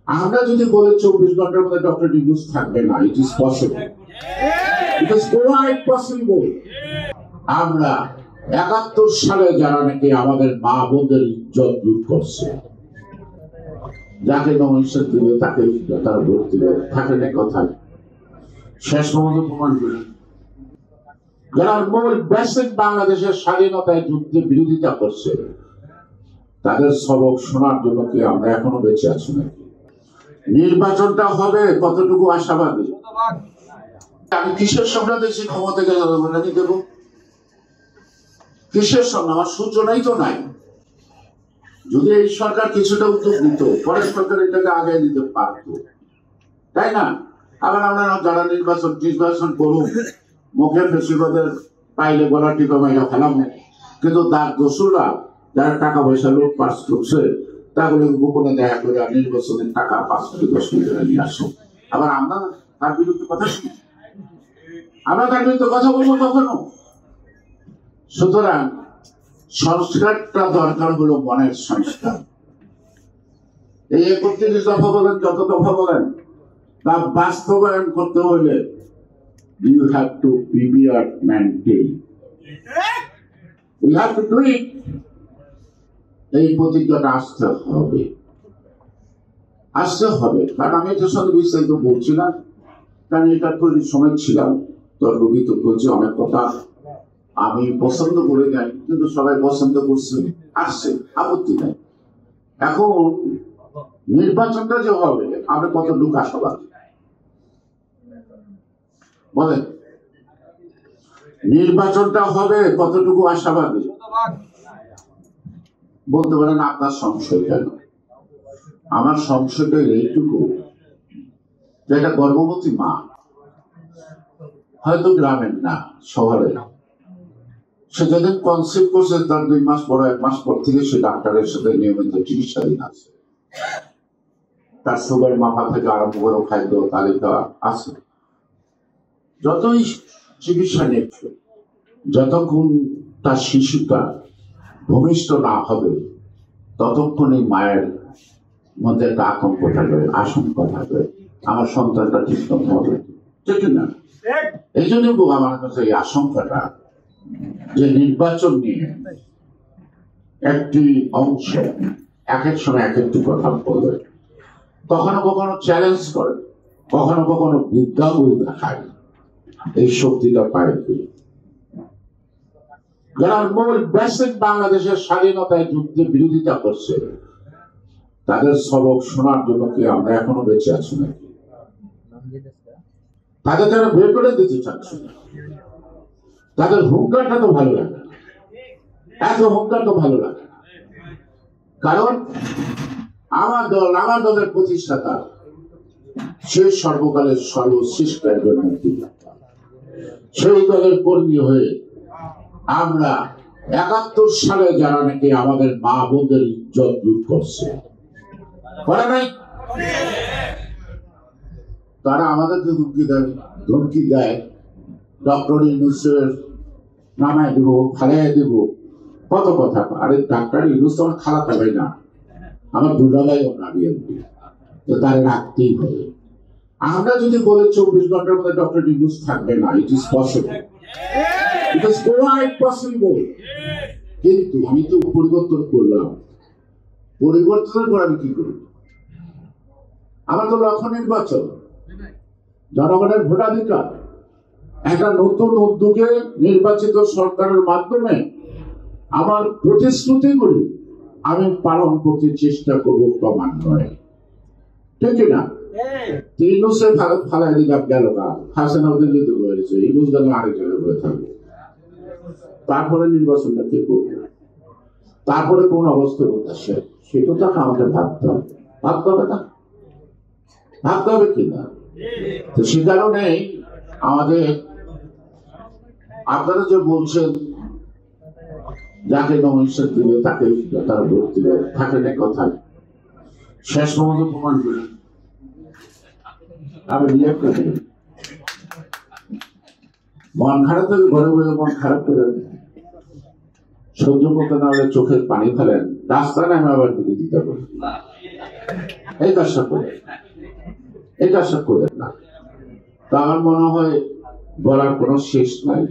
আমরা যদি বলি 24 ঘন্টার মধ্যে ডক্টর ইউনূস থাকবে না, it is possible, it is quite possible. আমরা 71 সালে যারা নাকি আমাদের মা বোনদের ইজ্জত লুট করছে, যাকে নমিনেশন দিবে তাকে তারা ভোট দিবে, থাকে না কথায় শেষ পর্যন্ত প্রমাণ করে যারা মূল বেসিক বাংলাদেশের স্বাধীনতায় যুদ্ধে বিরোধিতা করছে, তাদের সবক শোনার জন্য কি আমরা এখনো বেঁচে আছি নাকি? নির্বাচনটা হবে কতটুকু আশাবাদী? আমি কিসের সঙ্গে দেশে ক্ষমতা গেলে দেব? কিসের সঙ্গে? আমার সূচনাই তো নাই। যদি এই সরকার কিছুটা উদ্যোগ নিত, পরের সরকার এটাকে আগে দিতে পারত, তাই না? আবার আমরা যারা নির্বাচন করুন, মুখে ফেসিবাদের পাইলে গলা টিপা মাইয়া ফেলাম, কিন্তু তার দোষরা যারা টাকা পয়সা লুটপাট করছে তাগুলো গোপনে দেখা করে নির্বাচনের টাকা 5 কোটি 10 কোটি টাকা নিয়ে আসো। আবার আমরা তার বিরুদ্ধে কথা শুনি, আমরা তার বিরুদ্ধে কথা বলবো কখনো? সুতরাং সংস্কারটা দরকার হলো মনের সংস্কার। এই 31 দফা বলেন, যত দফা বলেন, তা বাস্তবায়ন করতে হলে you have to prepare mentally. We have to do it. এই প্রতিজ্ঞাটা আসতে হবে, কারণ আমি এটার সঙ্গে বিস্তারিত বলছি না, কারণ এটা তৈরির সময় ছিলাম, তর্ক বিতর্ক হচ্ছে, অনেক কথা আমি পছন্দ করে যাই, কিন্তু সবাই পছন্দ করছে, আসছে, আপত্তি নাই। এখন নির্বাচনটা যে হবে, আমরা কত লোক আশাবাদী বলেন? নির্বাচনটা হবে কতটুকু আশাবাদী বলতে পারেন? আপনার সংশয় কেন? আমার সংশয়টা এইটুকু, যেটা গর্ভবতী মা, হয়তো গ্রামের না শহরে, সে যেদিন কনসিভ করছে তার 2 মাস পর 1 মাস পর থেকে সে ডাক্তারের সাথে নিয়মিত চিকিৎসাধীন আছে, তার সুগার মাপা থেকে আরম্ভ করে খাদ্য তালিকা আছে। যতই চিকিৎসা নিচ্ছে, যতক্ষণ তার শিশুটা ভূমিষ্ঠ না হবে, ততক্ষণ এই মায়ের মধ্যে একটা আতঙ্ক থাকবে, আশঙ্কা থাকবে, আমার সন্তানটা ঠিক মতো হবে, ঠিক না? এই জন্য আমার কাছে এই আশঙ্কাটা, যে নির্বাচন নিয়ে একটি অংশ এক এক সময় এক একটি কথা বলবে, কখনো কখনো চ্যালেঞ্জ করে, কখনো কখনো বিদ্যাগুলো দেখায়, এই শক্তিটা পায় যারা মূল বেসিক বাংলাদেশের স্বাধীনতায় যুদ্ধে বিরোধিতা করছে, তাদের সবক শোনার জন্য কি আমরা এখনো বেঁচে আছি নাকি? তাদের তারা বের করে দিতে চাচ্ছে না। তাদের হুঙ্কারটা তো ভালো লাগে না, এত হুঙ্কার তো ভালো লাগে না, কারণ আমার দলের প্রতিষ্ঠাতা শেষ সর্বকালের সর্বশ্রেষ্ঠ একজন মন্ত্রী, সেই দলের কর্মী হয়ে আমরা 71 সালে যারা নাকি আমাদের মা বোনদের ইজ্জত লুট করছে, করে নাই? তারা আমাদেরকে ধমকি দেয়, ডক্টর ইউনূসের নামায় দিব, ফালাই দিব, কত কথা। আরে ডাক্তার ইউনূস তো আমার খালাতো ভাই না, আমার দুলাভাইও না, তো তারা রাখতেই হবে। আমরা যদি বলি 24 ঘন্টার মধ্যে ডক্টর ইউনূস থাকবে না, it is possible, it is quite possible. কিন্তু আমি তো পরিবর্তন করলাম, পরিবর্তনের পর আমি কি করব? আমার তো লক্ষ্য নির্বাচন, জনগণের ভোটাধিকার, একটা নতুন উদ্যোগে নির্বাচিত সরকারের মাধ্যমে আমার প্রতিশ্রুতিগুলি আমি পালন করতে চেষ্টা করব, ক্রমান্বয়ে, ঠিক না? ইউনূসের ফালাই দিলাম গেল না, হাসিনা দিল্লিতে হয়েছে, ইউনূস যেন আরেক জায়গায় হয়ে থাকবে। তারপরে নির্বাচনটা কে করবে, তারপরে কোন অবস্থা করতেছে, সেটা তো আমাকে ভাবতে হবে না, ভাবতে হবে কিনা? তো সে কারণে আমাদের, আপনারা যে বলছেন যাকে নমিনেশন দিবে তাকে তারা ভোট দিবে, থাকে না কথায় শেষ পর্যন্ত প্রমাণ করে আমি রিয়েক্ট করি। মন খারাপ থেকে ঘরে বসে মন খারাপ করে সহ্য করতে না হলে চোখের পানি ফেলেন, রাস্তা নামে আবার বিরোধিতা করেন। এই কাজটা করেন, এই কাজটা করেন না। তা আমার মনে হয় বলার কোনো শেষ নাই।